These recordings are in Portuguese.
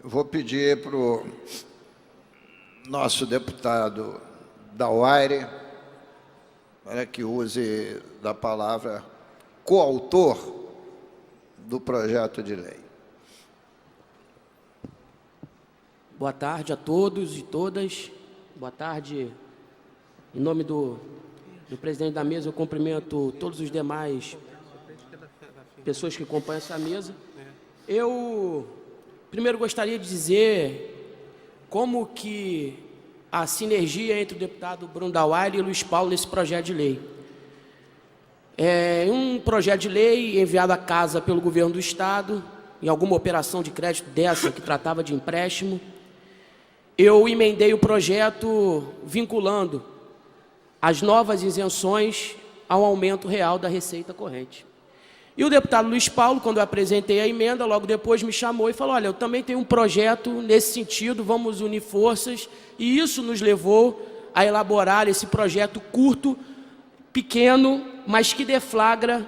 Eu vou pedir para o nosso deputado Dauaire para que use da palavra coautor do projeto de lei. Boa tarde a todos e todas. Boa tarde. Em nome do presidente da mesa, eu cumprimento todos os demais pessoas que acompanham essa mesa. Eu primeiro gostaria de dizer como que a sinergia entre o deputado Bruno Dauaire e Luiz Paulo nesse projeto de lei. É um projeto de lei enviado à casa pelo governo do Estado, em alguma operação de crédito dessa que tratava de empréstimo. Eu emendei o projeto vinculando as novas isenções ao aumento real da receita corrente. E o deputado Luiz Paulo, quando eu apresentei a emenda, logo depois me chamou e falou: olha, eu também tenho um projeto nesse sentido, vamos unir forças. E isso nos levou a elaborar esse projeto curto, pequeno, mas que deflagra,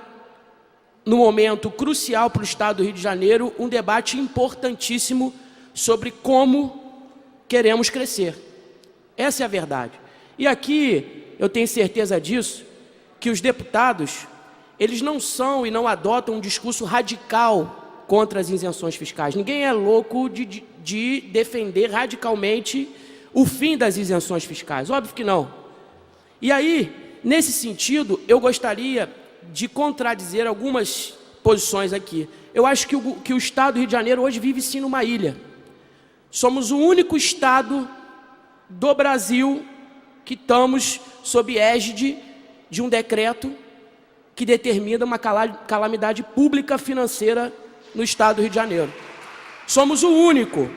no momento crucial para o Estado do Rio de Janeiro, um debate importantíssimo sobre como queremos crescer. Essa é a verdade. E aqui, eu tenho certeza disso, que os deputados, eles não são e não adotam um discurso radical contra as isenções fiscais. Ninguém é louco de defender radicalmente o fim das isenções fiscais. Óbvio que não. E aí, nesse sentido, eu gostaria de contradizer algumas posições aqui. Eu acho que o Estado do Rio de Janeiro hoje vive sim numa ilha. Somos o único Estado do Brasil que estamos sob égide de um decreto que determina uma calamidade pública financeira no Estado do Rio de Janeiro. Somos o único.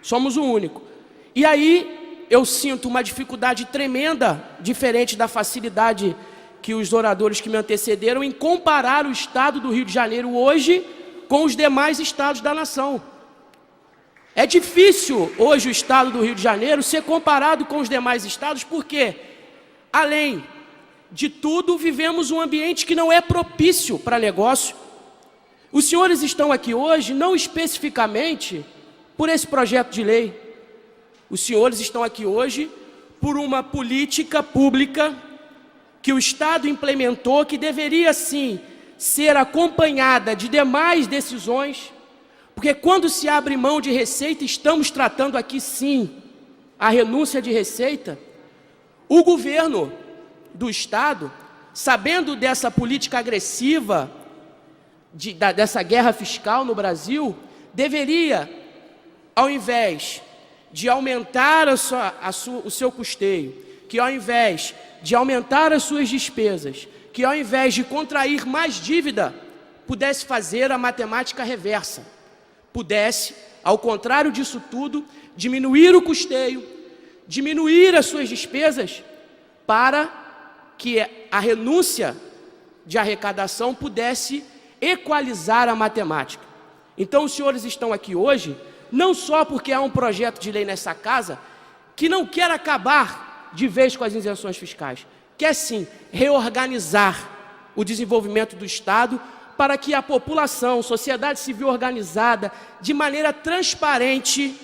Somos o único. E aí eu sinto uma dificuldade tremenda, diferente da facilidade que os oradores que me antecederam, em comparar o Estado do Rio de Janeiro hoje com os demais estados da nação. É difícil hoje o Estado do Rio de Janeiro ser comparado com os demais estados, porque, além de tudo, vivemos um ambiente que não é propício para negócio. Os senhores estão aqui hoje, não especificamente por esse projeto de lei. Os senhores estão aqui hoje por uma política pública que o Estado implementou, que deveria, sim, ser acompanhada de demais decisões, porque quando se abre mão de receita, estamos tratando aqui, sim, a renúncia de receita. O governo do Estado, sabendo dessa política agressiva, dessa guerra fiscal no Brasil, deveria, ao invés de aumentar o seu custeio, que ao invés de aumentar as suas despesas, que ao invés de contrair mais dívida, pudesse fazer a matemática reversa, pudesse, ao contrário disso tudo, diminuir o custeio, diminuir as suas despesas, para que a renúncia de arrecadação pudesse equalizar a matemática. Então os senhores estão aqui hoje, não só porque há um projeto de lei nessa casa que não quer acabar de vez com as isenções fiscais, quer sim reorganizar o desenvolvimento do Estado para que a população, sociedade civil organizada, de maneira transparente,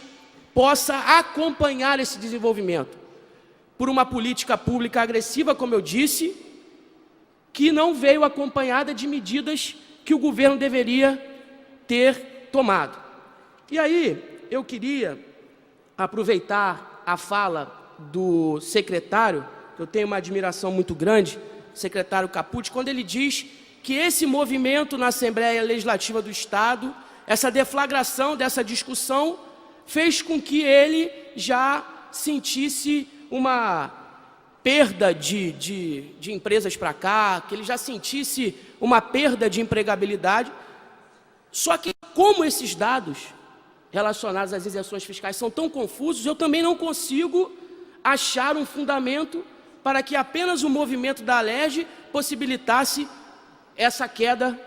possa acompanhar esse desenvolvimento. Por uma política pública agressiva, como eu disse, que não veio acompanhada de medidas que o governo deveria ter tomado. E aí, eu queria aproveitar a fala do secretário, que eu tenho uma admiração muito grande, o secretário Capucci, quando ele diz que esse movimento na Assembleia Legislativa do Estado, essa deflagração dessa discussão, fez com que ele já sentisse uma perda de empresas para cá, que ele já sentisse uma perda de empregabilidade. Só que, como esses dados relacionados às isenções fiscais são tão confusos, eu também não consigo achar um fundamento para que apenas o movimento da Alerj possibilitasse essa queda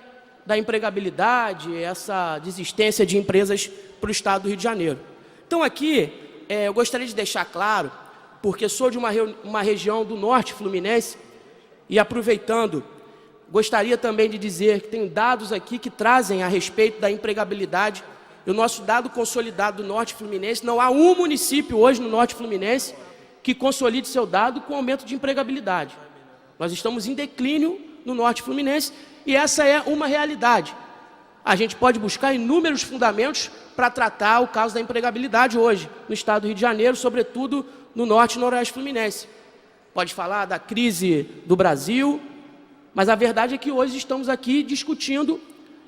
da empregabilidade, essa desistência de empresas para o Estado do Rio de Janeiro. Então aqui, eu gostaria de deixar claro, porque sou de uma região do norte fluminense, e aproveitando, gostaria também de dizer que tem dados aqui que trazem a respeito da empregabilidade e o nosso dado consolidado do Norte Fluminense, não há um município hoje no Norte Fluminense que consolide seu dado com aumento de empregabilidade. Nós estamos em declínio no Norte Fluminense e essa é uma realidade. A gente pode buscar inúmeros fundamentos para tratar o caso da empregabilidade hoje, no estado do Rio de Janeiro, sobretudo no Norte e Noroeste Fluminense. Pode falar da crise do Brasil, mas a verdade é que hoje estamos aqui discutindo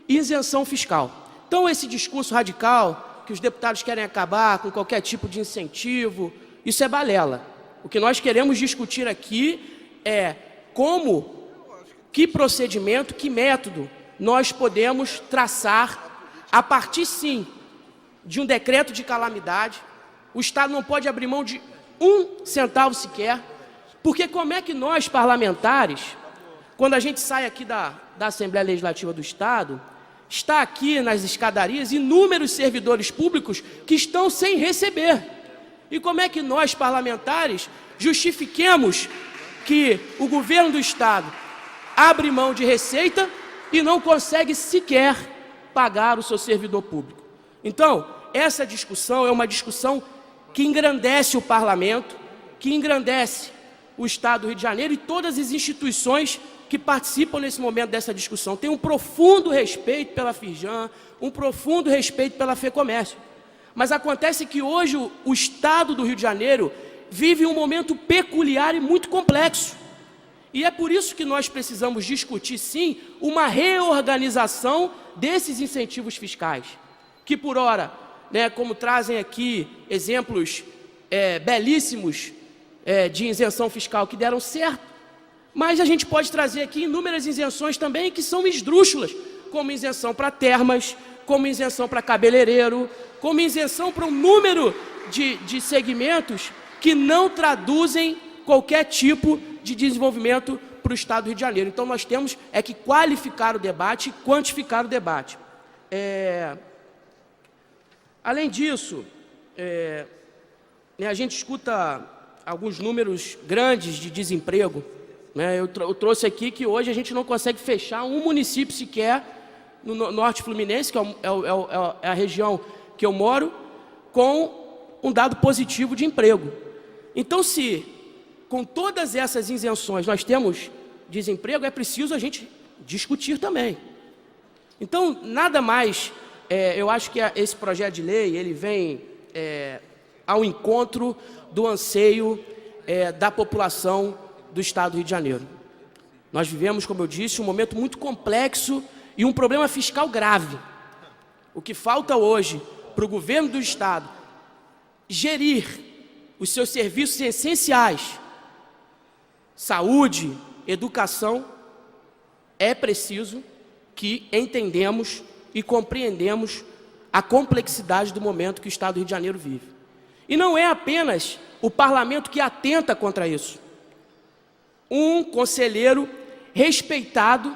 isenção fiscal. Então, esse discurso radical, que os deputados querem acabar com qualquer tipo de incentivo, isso é balela. O que nós queremos discutir aqui é como, que procedimento, que método nós podemos traçar a partir, sim, de um decreto de calamidade. O Estado não pode abrir mão de 1 centavo sequer, porque como é que nós, parlamentares, quando a gente sai aqui da Assembleia Legislativa do Estado, está aqui nas escadarias inúmeros servidores públicos que estão sem receber. E como é que nós, parlamentares, justifiquemos que o governo do Estado abre mão de receita e não consegue sequer pagar o seu servidor público? Então, essa discussão é uma discussão que engrandece o parlamento, que engrandece o Estado do Rio de Janeiro e todas as instituições que participam nesse momento dessa discussão. Tem um profundo respeito pela Firjan, um profundo respeito pela FEComércio. Mas acontece que hoje o Estado do Rio de Janeiro vive um momento peculiar e muito complexo. E é por isso que nós precisamos discutir, sim, uma reorganização desses incentivos fiscais, que por ora, como trazem aqui exemplos belíssimos de isenção fiscal que deram certo, mas a gente pode trazer aqui inúmeras isenções também que são esdrúxulas, como isenção para termas, como isenção para cabeleireiro, como isenção para um número de segmentos que não traduzem qualquer tipo de desenvolvimento para o Estado do Rio de Janeiro. Então, nós temos que qualificar o debate e quantificar o debate. Além disso, a gente escuta alguns números grandes de desemprego. Eu trouxe aqui que hoje a gente não consegue fechar um município sequer no Norte Fluminense, que é a região que eu moro, com um dado positivo de emprego. Então, se com todas essas isenções nós temos desemprego, é preciso a gente discutir também. Então, nada mais, eu acho que esse projeto de lei, ele vem ao encontro do anseio da população do Estado do Rio de Janeiro. Nós vivemos, como eu disse, um momento muito complexo e um problema fiscal grave. O que falta hoje para o governo do Estado gerir os seus serviços essenciais, saúde, educação, é preciso que entendemos e compreendemos a complexidade do momento que o Estado do Rio de Janeiro vive. E não é apenas o parlamento que atenta contra isso. Um conselheiro respeitado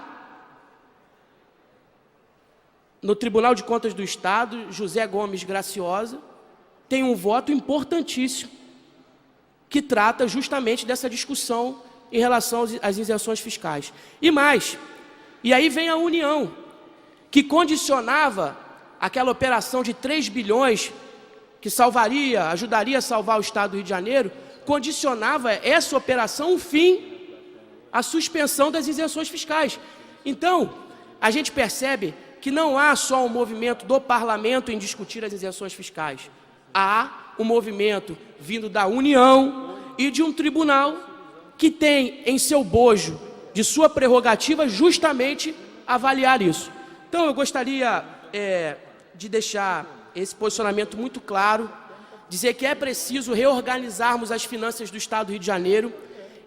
no Tribunal de Contas do Estado, José Gomes Graciosa, tem um voto importantíssimo que trata justamente dessa discussão em relação às isenções fiscais. E mais, e aí vem a União, que condicionava aquela operação de 3 bilhões que ajudaria a salvar o Estado do Rio de Janeiro, condicionava essa operação, a suspensão das isenções fiscais. Então, a gente percebe que não há só um movimento do parlamento em discutir as isenções fiscais. Há um movimento vindo da União e de um tribunal que tem em seu bojo, de sua prerrogativa, justamente avaliar isso. Então, eu gostaria de deixar esse posicionamento muito claro, dizer que é preciso reorganizarmos as finanças do Estado do Rio de Janeiro,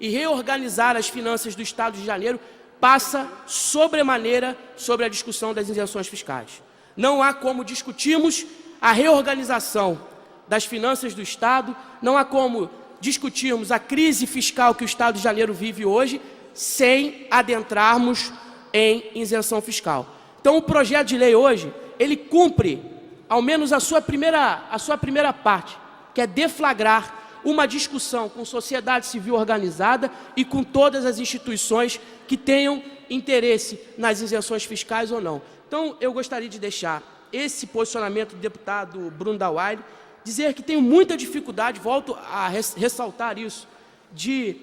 e reorganizar as finanças do Estado do Rio de Janeiro passa sobremaneira sobre a discussão das isenções fiscais. Não há como discutirmos a reorganização das finanças do Estado, não há como discutirmos a crise fiscal que o Estado de Janeiro vive hoje sem adentrarmos em isenção fiscal. Então, o projeto de lei hoje, ele cumpre ao menos a sua primeira parte, que é deflagrar uma discussão com sociedade civil organizada e com todas as instituições que tenham interesse nas isenções fiscais ou não. Então, eu gostaria de deixar esse posicionamento do deputado Bruno Dauaire, dizer que tenho muita dificuldade, volto a ressaltar isso, de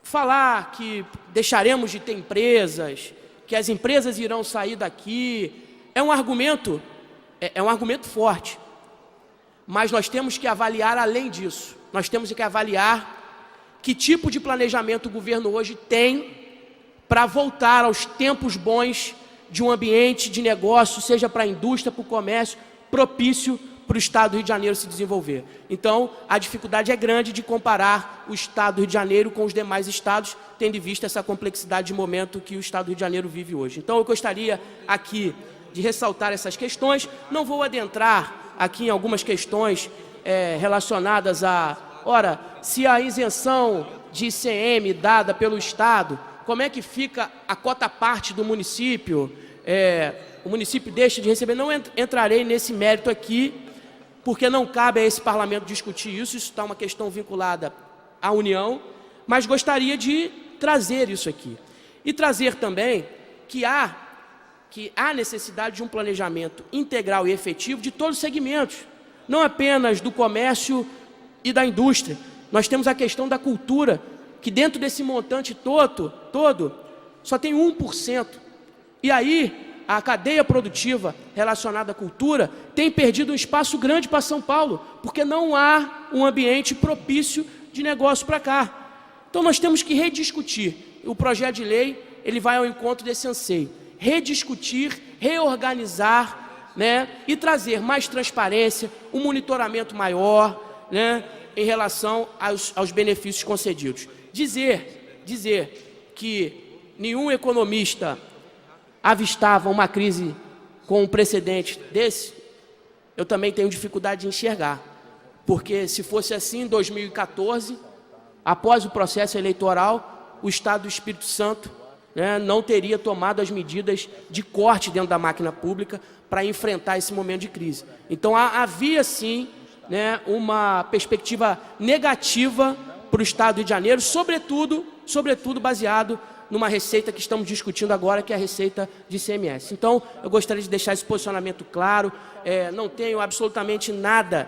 falar que deixaremos de ter empresas, que as empresas irão sair daqui. É um argumento forte, mas nós temos que avaliar além disso. Nós temos que avaliar que tipo de planejamento o governo hoje tem para voltar aos tempos bons de um ambiente de negócio, seja para a indústria, para o comércio, propício para o Estado do Rio de Janeiro se desenvolver. Então, a dificuldade é grande de comparar o Estado do Rio de Janeiro com os demais estados, tendo em vista essa complexidade de momento que o Estado do Rio de Janeiro vive hoje. Então, eu gostaria aqui de ressaltar essas questões. Não vou adentrar aqui em algumas questões relacionadas a, ora, se a isenção de ICM dada pelo Estado, como é que fica a cota parte do município? O município deixa de receber. Não entrarei nesse mérito aqui, porque não cabe a esse parlamento discutir isso. Isso está uma questão vinculada à União, mas gostaria de trazer isso aqui. E trazer também que há necessidade de um planejamento integral e efetivo de todos os segmentos, não apenas do comércio e da indústria. Nós temos a questão da cultura, que dentro desse montante todo só tem 1%. E aí, a cadeia produtiva relacionada à cultura tem perdido um espaço grande para São Paulo, porque não há um ambiente propício de negócio para cá. Então, nós temos que rediscutir. O projeto de lei ele vai ao encontro desse anseio. Rediscutir, reorganizar, né, e trazer mais transparência, um monitoramento maior, né, em relação aos benefícios concedidos. Dizer que nenhum economista avistava uma crise com um precedente desse, eu também tenho dificuldade de enxergar. Porque se fosse assim, em 2014, após o processo eleitoral, o Estado do Espírito Santo, né, não teria tomado as medidas de corte dentro da máquina pública para enfrentar esse momento de crise. Então, havia sim, né, uma perspectiva negativa para o Estado do Rio de Janeiro, sobretudo baseado numa receita que estamos discutindo agora, que é a receita de ICMS. Então, eu gostaria de deixar esse posicionamento claro. Não tenho absolutamente nada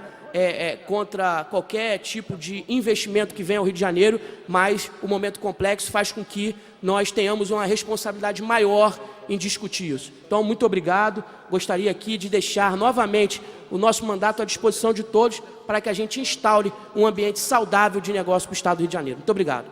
contra qualquer tipo de investimento que venha ao Rio de Janeiro, mas o momento complexo faz com que nós tenhamos uma responsabilidade maior em discutir isso. Então, muito obrigado. Gostaria aqui de deixar novamente o nosso mandato à disposição de todos para que a gente instaure um ambiente saudável de negócio para o Estado do Rio de Janeiro. Muito obrigado.